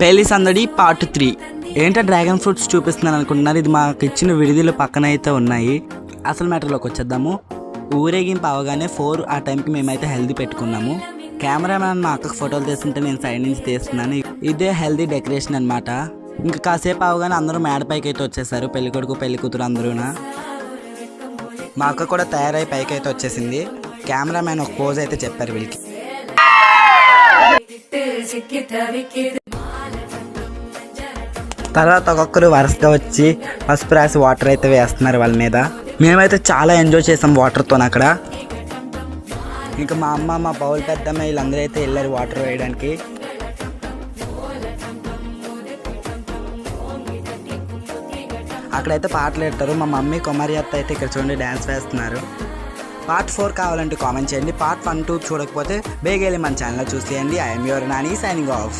పెళ్లి సందడి పార్ట్ 3. ఏంటో డ్రాగన్ ఫ్రూట్స్ చూపిస్తున్నాను అనుకుంటున్నారు. ఇది మాకు ఇచ్చిన విడిదిలో పక్కన అయితే ఉన్నాయి. అసలు మ్యాటర్లోకి వచ్చేద్దాము. ఊరేగింపు అవగానే 4 ఆ టైంకి మేమైతే హెల్దీ పెట్టుకున్నాము. కెమెరామ్యాన్ మా అక్కకు ఫోటోలు తీస్తుంటే నేను సైడ్ నుంచి తీస్తున్నాను. ఇదే హెల్దీ డెకరేషన్ అనమాట. ఇంకా కాసేపు అవగానే అందరూ మేడపైకి అయితే వచ్చేసారు. పెళ్లి కొడుకు పెళ్లి కూతురు అందరూనా. మా అక్క కూడా తయారై పైకి అయితే వచ్చేసింది. కెమెరామ్యాన్ ఒక పోజ్ అయితే చెప్పారు వీళ్ళకి. తర్వాత ఒక్కొక్కరు వరుసగా వచ్చి పసుపు రాసి వాటర్ అయితే వేస్తున్నారు వాళ్ళ మీద. మేమైతే చాలా ఎంజాయ్ చేసాం వాటర్తో అక్కడ. ఇంకా మా అమ్మ మా బౌల్ పెద్దమ్మ వీళ్ళందరూ అయితే వెళ్ళారు వాటర్ వేయడానికి. అక్కడైతే పాటలు పెడతారు. మా మమ్మీ కుమారి అత్త అయితే ఇక్కడ చూడండి డ్యాన్స్ వేస్తున్నారు. పార్ట్ 4 కావాలంటే కామెంట్ చేయండి. పార్ట్ 1, 2 చూడకపోతే బేగేలి మన ఛానల్లో చూసేయండి. I'm your Nani signing off.